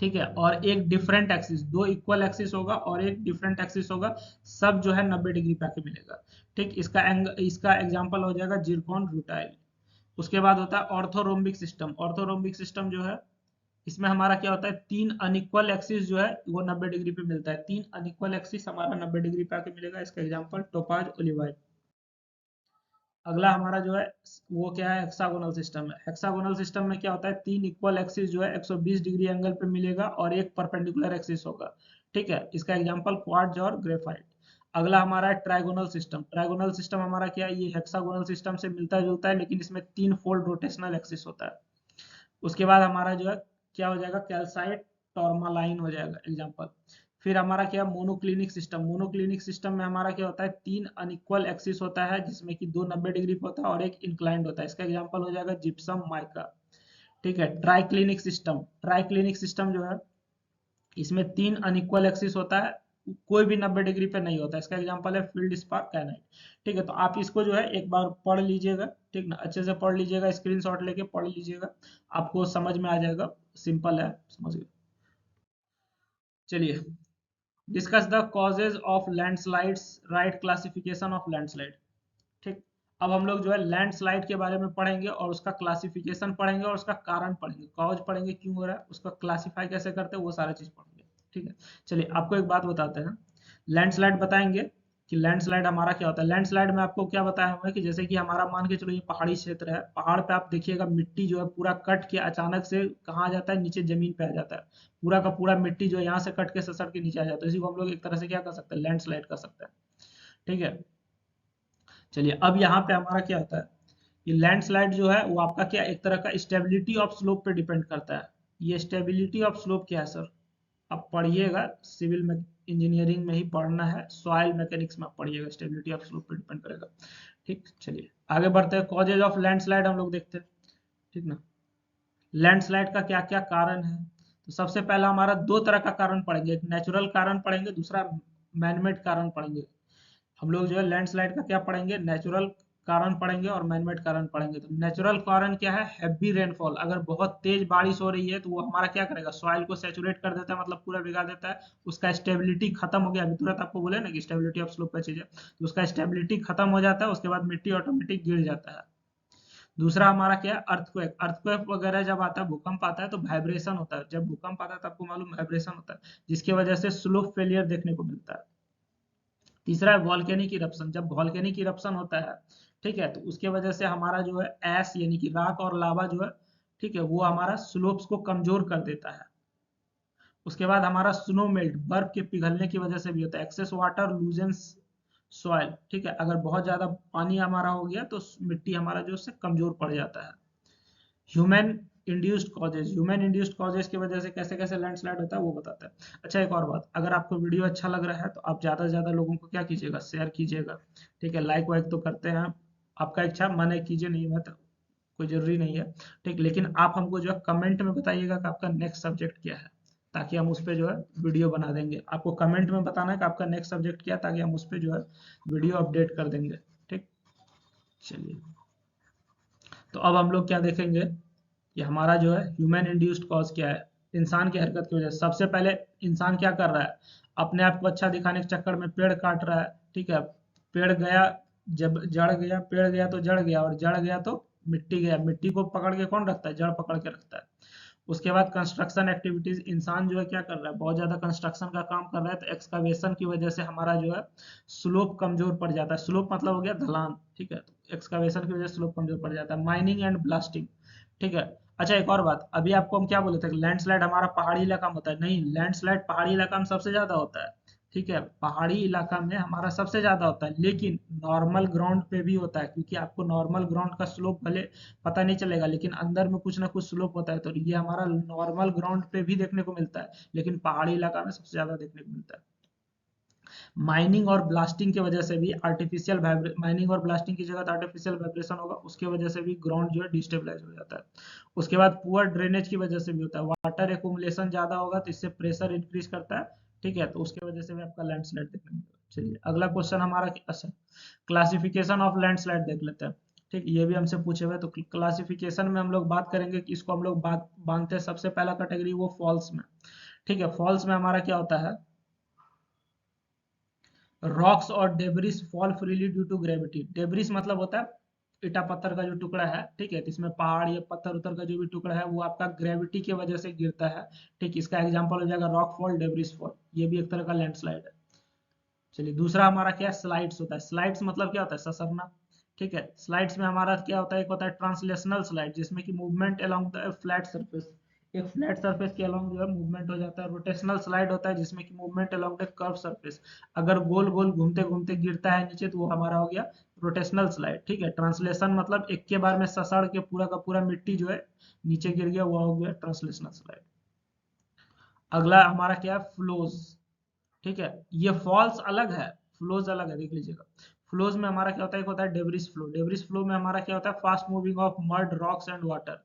ठीक है, और एक डिफरेंट एक्सिस, 2 इक्वल एक्सिस होगा और एक डिफरेंट एक्सिस होगा, सब जो है 90 डिग्री पे आके मिलेगा, ठीक। इसका एग्जांपल हो जाएगा जिरकॉन रूटाइल। उसके बाद होता है ऑर्थोरोम्बिक सिस्टम। ऑर्थोरोम्बिक सिस्टम जो है, इसमें हमारा क्या होता है, 3 अनइक्वल एक्सिस जो है वो 90 डिग्री पे मिलता है, 3 अनइक्वल एक्सिस हमारा 90 डिग्री पे आके मिलेगा। इसका एग्जांपल टोपाज, ओलिवाइट। अगला हमारा जो है वो क्या है, हेक्सागोनल सिस्टम है। हेक्सागोनल सिस्टम में क्या होता है, 3 इक्वल एक्सिस जो है 120 डिग्री एंगल पे मिलेगा और एक परपेंडिकुलर एक्सिस होगा, ठीक है। इसका एग्जांपल क्वार्ट्ज और ग्रेफाइट। अगला हमारा है ट्राइगोनल सिस्टम। ट्राइगोनल सिस्टम हमारा क्या है, ये हेक्सागोनल सिस्टम से मिलता जुलता है, लेकिन इसमें 3 फोल्ड रोटेशनल एक्सिस होता है। उसके बाद हमारा जो है क्या हो जाएगा, कैल्साइट, टॉर्मालाइन हो जाएगा एग्जांपल। फिर हमारा क्या, मोनोक्लिनिक सिस्टम। मोनोक्लिनिक सिस्टम में हमारा क्या होता है, 3 अनइक्वल एक्सिस होता है, जिसमें कि 2 90 डिग्री पे होता है और एक इंक्लाइंड होता है। इसका एग्जांपल हो जाएगा जिप्सम, माइका, ठीक है। Triclinic system. ट्राइक्लिनिक सिस्टम जो है, इसमें 3 अनइक्वल एक्सिस होता है, कोई भी 90 डिग्री पे नहीं होता है। इसका एग्जांपल है फील्ड स्पार, कैनाइट, ठीक है। तो आप इसको जो है एक बार पढ़ लीजिएगा, ठीक ना, अच्छे से पढ़ लीजिएगा, स्क्रीनशॉट लेके पढ़ लीजिएगा, आपको समझ में आ जाएगा, सिंपल है, समझ गए। चलिए discuss the causes of landslides, right classification of landslide, ठीक। अब हम लोग जो है लैंडस्लाइड के बारे में पढ़ेंगे और उसका क्लासिफिकेशन पढ़ेंगे और उसका कारण पढ़ेंगे, कॉज पढ़ेंगे क्यों हो रहा है, उसका क्लासिफाई कैसे करते हैं, वो सारा चीज पढ़ेंगे, ठीक है। चलिए आपको एक बात बताते हैं, लैंडस्लाइड बताएंगे कि लैंडस्लाइड हमारा क्या होता है। लैंडस्लाइड में आपको क्या बताया हुआ है कि जैसे कि हमारा मान के चलो ये पहाड़ी क्षेत्र है, पहाड़ पे आप देखिएगा मिट्टी जो है पूरा कट के अचानक से कहाँ आ जाता है, नीचे जमीन पे आ जाता है, पूरा का पूरा मिट्टी जो है यहाँ से कट के ससर के नीचे आ जाता है, इसी को हम लोग एक तरह से क्या कर सकते हैं, लैंडस्लाइड कर सकते हैं, ठीक है। चलिए अब यहाँ पे हमारा क्या होता है, ये लैंडस्लाइड जो है वो आपका क्या, एक तरह का स्टेबिलिटी ऑफ स्लोप पे डिपेंड करता है। ये स्टेबिलिटी ऑफ स्लोप क्या है सर, आप पढ़िएगा, सिविल में इंजीनियरिंग में ही पढ़ना है, सॉइल मैकेनिक्स में आप पढ़िएगा, स्टेबिलिटी ऑफ स्लोप पे डिपेंड करेगा, ठीक। चलिए आगे बढ़ते हैं, कॉजेज ऑफ लैंडस्लाइड हम लोग देखते हैं, ठीक ना। लैंडस्लाइड का क्या क्या कारण है, तो सबसे पहला हमारा दो तरह का कारण पढ़ेंगे, एक नेचुरल कारण पढ़ेंगे, दूसरा मैनमेड कारण पढ़ेंगे। हम लोग जो है लैंडस्लाइड का क्या पढ़ेंगे, नेचुरल कारण पढ़ेंगे और मैनमेड कारण पढ़ेंगे। तो नेचुरल कारण क्या है, हैवी रेनफॉल, अगर बहुत तेज बारिश हो रही है तो वो हमारा क्या करेगा, सॉइल को सैचुरेट कर देता है, मतलब पूरा भिगा देता है, उसका स्टेबिलिटी खत्म हो गया। अभी तुरंत आपको बोले ना कि स्टेबिलिटी ऑफ स्लोप का चीज है, तो उसका स्टेबिलिटी खत्म हो जाता है, उसके बाद मिट्टी ऑटोमेटिक गिर जाता है। दूसरा हमारा क्या है, अर्थक्वेक। अर्थक्वेक वगैरह जब आता है, भूकंप आता है तो वाइब्रेशन होता है, जब भूकंप आता है तो आपको मालूम वाइब्रेशन होता है, जिसकी वजह से स्लोप फेलियर देखने को मिलता है। तीसरा है वॉल्केनिक इरप्शन। जब वॉल्केनिक इरप्शन होता है, ठीक है, तो उसके वजह से हमारा जो है ऐश यानी कि राख और लावा जो है, ठीक है, वो हमारा स्लोप्स को कमजोर कर देता है। उसके बाद हमारा स्नो मेल्ट, बर्फ के पिघलने की वजह से भी होता है। एक्सेस वाटर लूजेंस सॉइल, ठीक है, अगर बहुत ज्यादा पानी हमारा हो गया तो मिट्टी हमारा जो उससे कमजोर पड़ जाता है। Human induced causes, human induced causes की वजह से कैसे कैसे लैंडस्लाइड होता है वो बताता है। अच्छा, एक और बात, अगर आपको वीडियो अच्छा लग रहा है तो आप ज्यादा से ज्यादा लोगों को क्या कीजिएगा, शेयर कीजिएगा, ठीक है, लाइक वाइक तो करते हैं, आपका इच्छा मन है कीजिए, नहीं है तो कोई जरूरी नहीं है, ठीक, लेकिन आप हमको जो है कमेंट में बताइएगा कि आपका नेक्स्ट सब्जेक्ट क्या है, ताकि हम उस पर जो है वीडियो बना देंगे। आपको कमेंट में बताना है कि आपका नेक्स्ट सब्जेक्ट क्या है, ताकि हम उस पर जो है वीडियो अपडेट कर देंगे, ठीक। चलिए, तो अब हम लोग क्या देखेंगे कि हमारा जो है ह्यूमन इंड्यूस्ड कॉज क्या है, इंसान की हरकत की वजह से। सबसे पहले इंसान क्या कर रहा है, अपने आप को अच्छा दिखाने के चक्कर में पेड़ काट रहा है, ठीक है, पेड़ गया, जब जड़ गया, पेड़ गया तो जड़ गया, और जड़ गया तो मिट्टी गया, मिट्टी को पकड़ के कौन रखता है, जड़ पकड़ के रखता है। उसके बाद कंस्ट्रक्शन एक्टिविटीज, इंसान जो है क्या कर रहा है, बहुत ज्यादा कंस्ट्रक्शन का काम कर रहा है, तो एक्सकावेशन की वजह से हमारा जो है स्लोप कमजोर पड़ जाता है। स्लोप मतलब हो गया ढलान, ठीक है, तो एक्सकावेशन की वजह से स्लोप कमजोर पड़ जाता है। माइनिंग एंड ब्लास्टिंग, ठीक है। अच्छा, एक और बात, अभी आपको हम क्या बोले थे, लैंडस्लाइड हमारा पहाड़ी इलाका में होता है, नहीं, लैंडस्लाइड पहाड़ी इलाका में सबसे ज्यादा होता है, ठीक है, पहाड़ी इलाका में हमारा सबसे ज्यादा होता है, लेकिन नॉर्मल ग्राउंड पे भी होता है, क्योंकि आपको नॉर्मल ग्राउंड का स्लोप भले पता नहीं चलेगा, लेकिन अंदर में कुछ ना कुछ स्लोप होता है, तो ये हमारा नॉर्मल ग्राउंड पे भी देखने को मिलता है, लेकिन पहाड़ी इलाका में सबसे ज्यादा देखने को मिलता है। माइनिंग और ब्लास्टिंग की वजह से भी आर्टिफिशियल माइनिंग और ब्लास्टिंग की जगह आर्टिफिशियल वाइब्रेशन होगा, उसके वजह से भी ग्राउंड जो है डिस्टेबलाइज हो जाता है। उसके बाद पुअर ड्रेनेज की वजह से भी होता है, वाटर एकुमुलेशन ज्यादा होगा तो इससे प्रेशर इंक्रीज करता है, ठीक है, तो उसके वजह से भी आपका लैंडस्लाइड देखने को मिलेगा। चलिए, अगला क्वेश्चन हमारा अच्छा, क्लासिफिकेशन ऑफ लैंडस्लाइड देख लेते हैं, ठीक, ये भी हमसे पूछे हुए। तो क्लासिफिकेशन में हम लोग बात करेंगे कि इसको हम लोग बात बांधते हैं, सबसे पहला कैटेगरी वो फॉल्स में, ठीक है। फॉल्स में हमारा क्या होता है, रॉक्स और debris fall freely due to gravity. Debris मतलब होता है ईटा पत्थर का जो टुकड़ा है, ठीक है, तो इसमें पहाड़ या पत्थर उतर का जो भी टुकड़ा है वो आपका ग्रेविटी की वजह से गिरता है, ठीक, इसका एग्जांपल हो जाएगा रॉक फॉल, डेब्रिस फॉल, ये भी एक तरह का लैंडस्लाइड है। चलिए, दूसरा हमारा क्या है, स्लाइड्स होता है। स्लाइड्स मतलब क्या होता है, ससरना, ठीक है। स्लाइड्स में हमारा क्या होता है, एक होता है ट्रांसलेशनल स्लाइड, जिसमें कि movement along the flat surface, एक फ्लैट सरफेस के अलोंग जो है मूवमेंट हो जाता है। रोटेशनल स्लाइड होता है जिसमें कि movement along the curve surface, अगर गोल गोल घूमते घूमते गिरता है नीचे तो वो हमारा हो गया रोटेशनल स्लाइड, ठीक है। ट्रांसलेशन मतलब एक के बार में ससड़ के पूरा का पूरा मिट्टी जो है नीचे गिर गया, वो हो गया ट्रांसलेशनल स्लाइड। अगला हमारा क्या है, फ्लोज, ठीक है, ये फॉल्स अलग है, फ्लोज अलग है, देख लीजिएगा। फ्लोज में हमारा क्या होता है, एक होता है डेब्रिस फ्लो। डेब्रिस फ्लो में हमारा क्या होता है, fast moving of mud rocks and water.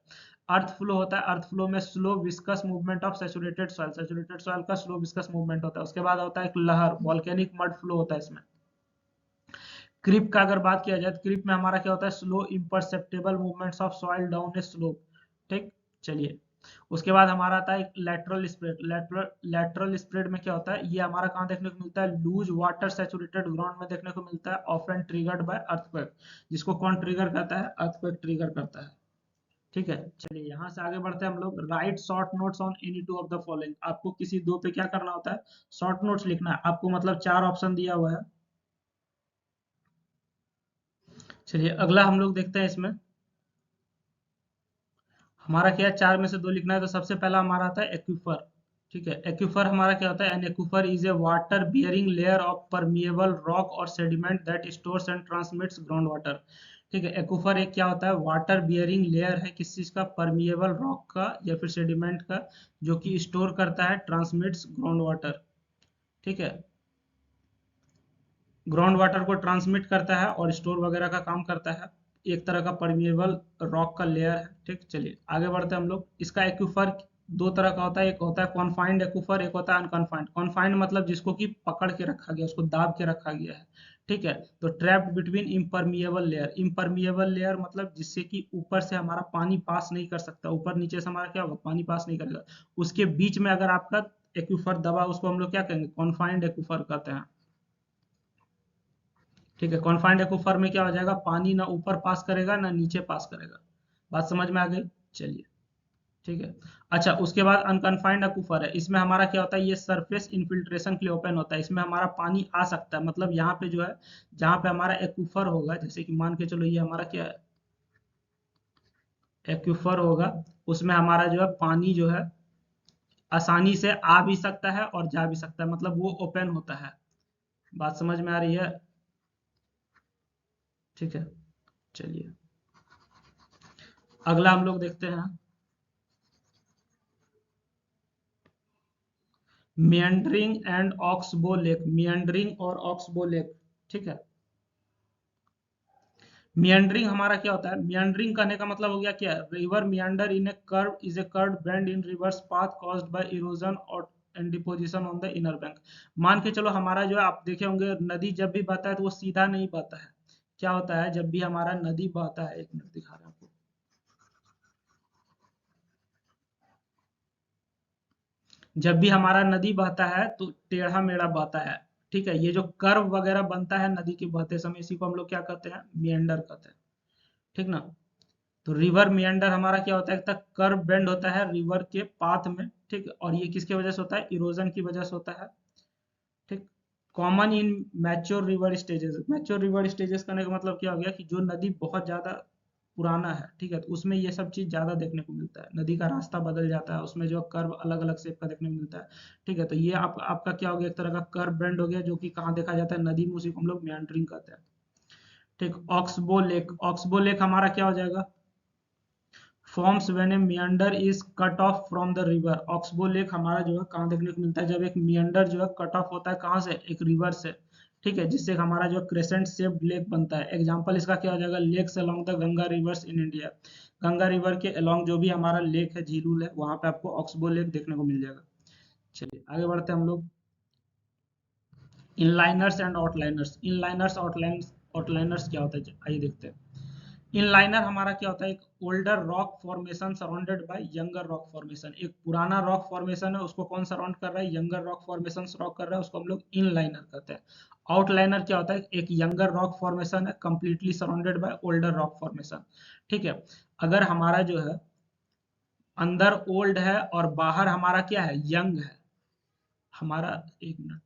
Earth flow होता है, अर्थ फ्लो में slow viscous movement of saturated soil, saturated soil का स्लो विस्कस मूवमेंट होता है। उसके बाद होता है एक लहर, वॉल्केनिक मड फ्लो होता है इसमें। क्रिप का अगर बात किया जाए तो क्रिप में हमारा क्या होता है, slow imperceptible movements of soil down a slope, ठीक। चलिए, उसके बाद हमारा आता है लेटरल स्प्रेड। लेटरल स्प्रेड में क्या होता है, ये हमारा कहाँ देखने को मिलता है, लूज वाटर सैचुरेटेड ग्राउंड में देखने को मिलता है, ऑफन ट्रिगर्ड बाय अर्थक्वेक। जिसको कौन ट्रिगर करता है, अर्थक्वेक ट्रिगर करता है, ठीक है। चलिए, यहाँ से आगे बढ़ते हैं हम लोग। Right short notes on any two of the following. आपको किसी दो पे क्या करना होता है, शॉर्ट नोट्स लिखना है आपको, मतलब चार ऑप्शन दिया हुआ है। चलिए, अगला हम लोग देखते हैं इसमें हमारा क्या है, चार में से दो लिखना है। तो सबसे पहला हमारा आता है एक्विफर, ठीक है। एक्विफर हमारा क्या होता है, an aquifer is a water bearing layer of permeable rock और sediment that stores and transmits ground water, ठीक है। एक्विफर एक क्या होता है, वाटर बियरिंग लेयर है, किस चीज का, परमिएबल रॉक का या फिर सेडिमेंट का, जो कि स्टोर करता है, ट्रांसमिट्स ग्राउंड वाटर, ठीक है, ग्राउंड वाटर को ट्रांसमिट करता है और स्टोर वगैरह का काम करता है, एक तरह का परमिएबल रॉक का लेयर है, ठीक। चलिए, आगे बढ़ते हैं हम लोग। इसका एक्विफर दो तरह का होता है, एक होता है कॉन्फाइंड एक्वीफर, एक होता है अनकॉन्फाइंड। कॉन्फाइंड मतलब जिसको कि पकड़ के रखा गया, उसको दाब के रखा गया है, ठीक है। तो trapped between impermeable layer, impermeable layer मतलब जिससे कि ऊपर से हमारा पानी पास नहीं कर सकता, ऊपर नीचे से हमारा क्या होगा, पानी पास नहीं करेगा, उसके बीच में अगर आपका एक्वीफर दबा, उसको हम लोग क्या कहेंगे, कॉन्फाइंड एक्वीफर कहते हैं, ठीक है। कॉन्फाइंड एक्वीफर में क्या हो जाएगा, पानी ना ऊपर पास करेगा ना नीचे पास करेगा। बात समझ में आ गई? चलिए, ठीक है। अच्छा, उसके बाद अनकन्फाइंड एक्वीफर है, इसमें हमारा क्या होता है, ये सरफेस इन्फिल्ट्रेशन के लिए ओपन होता है, इसमें हमारा पानी आ सकता है, मतलब यहाँ पे जो है, जहाँ पे हमारा एक्वीफर होगा, जैसे कि मान के चलो ये हमारा क्या है, एक्वीफर होगा, उसमें हमारा जो है पानी जो है आसानी से आ भी सकता है और जा भी सकता है, मतलब वो ओपन होता है। बात समझ में आ रही है? ठीक है, चलिए अगला हम लोग देखते हैं, meandering and oxbow lake, meandering और ऑक्सबो लेक, ठीक है। मियंडरिंग हमारा क्या होता है, मियंडरिंग करने का मतलब हो गया क्या, river meander in a curve is a curve bend in river's path caused by erosion और and deposition on the inner bank. मान के चलो हमारा जो है, आप देखे होंगे नदी जब भी बहता है तो वो सीधा नहीं बहता है, क्या होता है, जब भी हमारा नदी बहता है, एक मिनट दिखा रहा हूं आपको, जब भी हमारा नदी बहता है तो टेढ़ा मेढ़ा बहता है, ठीक है। ये जो कर्व वगैरह बनता है नदी के बहते समय, इसी को हम लोग क्या कहते हैं, मियंडर कहते हैं, ठीक ना। तो रिवर मियंडर हमारा क्या होता है, एक तक कर्व बेंड होता है रिवर के पाथ में, ठीक है, और ये किसके वजह से होता है, इरोजन की वजह से होता है, ठीक। Common in mature river stages, mature river stages करने का मतलब क्या हो गया कि जो नदी बहुत ज्यादा पुराना है, ठीक है, तो उसमें ये सब चीज ज्यादा देखने को मिलता है, नदी का रास्ता बदल जाता है, उसमें जो कर्व अलग अलग शेप का देखने को मिलता है, ठीक है। तो ये आपका क्या हो गया, एक तरह का कर्व बेंड हो गया, जो कि कहाँ देखा जाता है, नदी में, उसी को हम लोग मियंडरिंग कहते हैं, ठीक। ऑक्सबो लेक, ऑक्सबो लेक हमारा क्या हो जाएगा, forms when A meander is cut off from the river, oxbow lake हमारा जो है कहाँ देखने को मिलता है, जब एक मियंडर जो है कट ऑफ होता है कहाँ से, एक रिवर से, ठीक है, जिससे हमारा जो क्रेसेंट शेप्ड लेक बनता है। एग्जांपल इसका क्या हो जाएगा, lakes along the Ganga rivers in India, Ganga river के अलोंग जो भी हमारा लेक है, झील है, वहां पे आपको ऑक्सबो लेक देखने को मिल जाएगा। चलिए आगे बढ़ते हैं हम लोग, इनलाइनर्स एंड आउटलाइनर्स, इनलाइनर्स आउटलाइनर्स, आउटलाइनर्स क्या होता है, आइए देखते हैं। इनलाइनर हमारा क्या होता है, एक older rock formation surrounded by younger rock formation, एक पुराना रॉक फॉर्मेशन है, उसको कौन सराउंड कर रहा है, यंगर रॉक फॉर्मेशन सराउंड कर रहा है, उसको हम लोग इनलाइनर कहते हैं। आउटलाइनर क्या होता है, एक यंगर रॉक फॉर्मेशन है completely surrounded by older rock formation, ठीक है। अगर हमारा जो है अंदर ओल्ड है और बाहर हमारा क्या है, यंग है, हमारा, एक मिनट,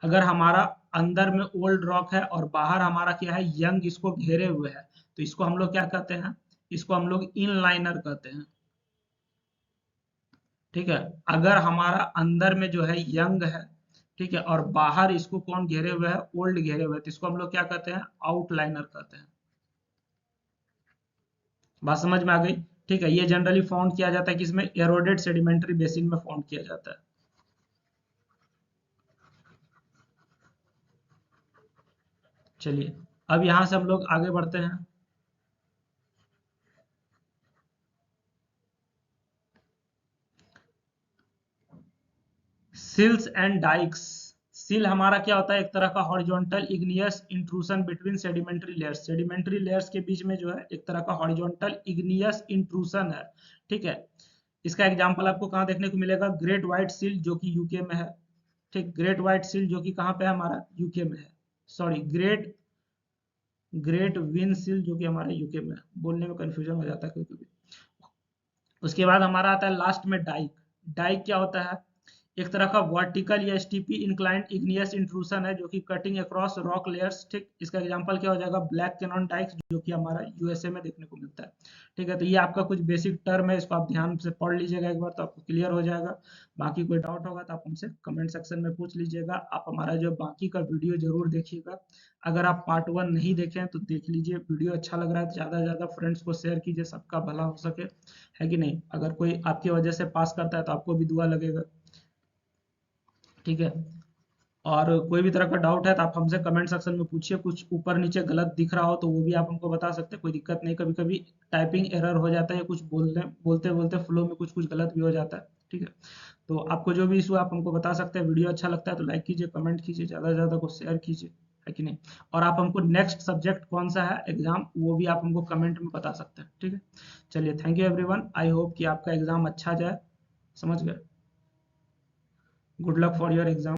अगर हमारा अंदर में ओल्ड रॉक है और बाहर हमारा क्या है, यंग इसको घेरे हुए है, तो इसको हम लोग क्या कहते हैं, इसको हम लोग इनलाइनर कहते हैं, ठीक है। अगर हमारा अंदर में जो है यंग है, ठीक है, और बाहर इसको कौन घेरे हुए है, ओल्ड घेरे हुए है, तो इसको हम लोग क्या कहते हैं, आउटलाइनर कहते हैं। बात समझ में आ गई? ठीक है, ये जनरली फाउंड किया जाता है किसमें, एरोडेड सेडिमेंट्री बेसिन में फाउंड किया जाता है। चलिए अब यहां से हम लोग आगे बढ़ते हैं, सिल्स एंड डाइक्स। सिल हमारा क्या होता है, एक तरह का horizontal igneous intrusion between sedimentary layers, sedimentary layers के बीच में जो है एक तरह का हॉरिजॉन्टल इग्नियस इंट्रूशन है, ठीक है। इसका एग्जांपल आपको कहाँ देखने को मिलेगा, ग्रेट व्हाइट सील जो कि यूके में है, ठीक, ग्रेट व्हाइट सील जो कि कहाँ पे है, हमारा यूके में है, sorry, great great win seal जो कि हमारे यूके में है, बोलने में कंफ्यूजन हो जाता है कभी कभी। उसके बाद हमारा आता है लास्ट में डाइक। डाइक क्या होता है, एक तरह का वर्टिकल या स्टीपी इंक्लाइंड इग्नियस इंट्रूशन है, जो कि कटिंग अक्रॉस रॉक लेयर्स, ठीक। इसका एग्जांपल क्या हो जाएगा, ब्लैक कैनन डाइक्स जो कि हमारा यूएसए में देखने को मिलता है, ठीक है। तो ये आपका कुछ बेसिक टर्म है, इसको आप ध्यान से पढ़ लीजिएगा एक बार, तो आपको क्लियर हो जाएगा। बाकी कोई डाउट होगा तो आप हमसे कमेंट सेक्शन में पूछ लीजिएगा। आप हमारा जो बाकी का वीडियो जरूर देखिएगा, अगर आप पार्ट 1 नहीं देखे हैं तो देख लीजिए, वीडियो अच्छा लग रहा है तो ज़्यादा से ज़्यादा फ्रेंड्स को शेयर कीजिए, सबका भला हो सके, है कि नहीं। अगर कोई आपकी वजह से पास करता है तो आपको भी दुआ लगेगा, ठीक है। और कोई भी तरह का डाउट है तो आप हमसे कमेंट सेक्शन में पूछिए, कुछ ऊपर नीचे गलत दिख रहा हो तो वो भी आप हमको बता सकते हैं, कोई दिक्कत नहीं। कभी कभी टाइपिंग एरर हो जाता है या कुछ बोलते बोलते फ्लो में कुछ कुछ गलत भी हो जाता है, ठीक है। तो आपको जो भी इशू आप हमको बता सकते हैं। वीडियो अच्छा लगता है तो लाइक कीजिए, कमेंट कीजिए, ज़्यादा से ज़्यादा को शेयर कीजिए, है कि नहीं। और आप हमको नेक्स्ट सब्जेक्ट कौन सा है एग्जाम, वो भी आप हमको कमेंट में बता सकते हैं, ठीक है। चलिए, thank you everyone, I hope कि आपका एग्जाम अच्छा जाए, समझ गए। Good luck for your exam.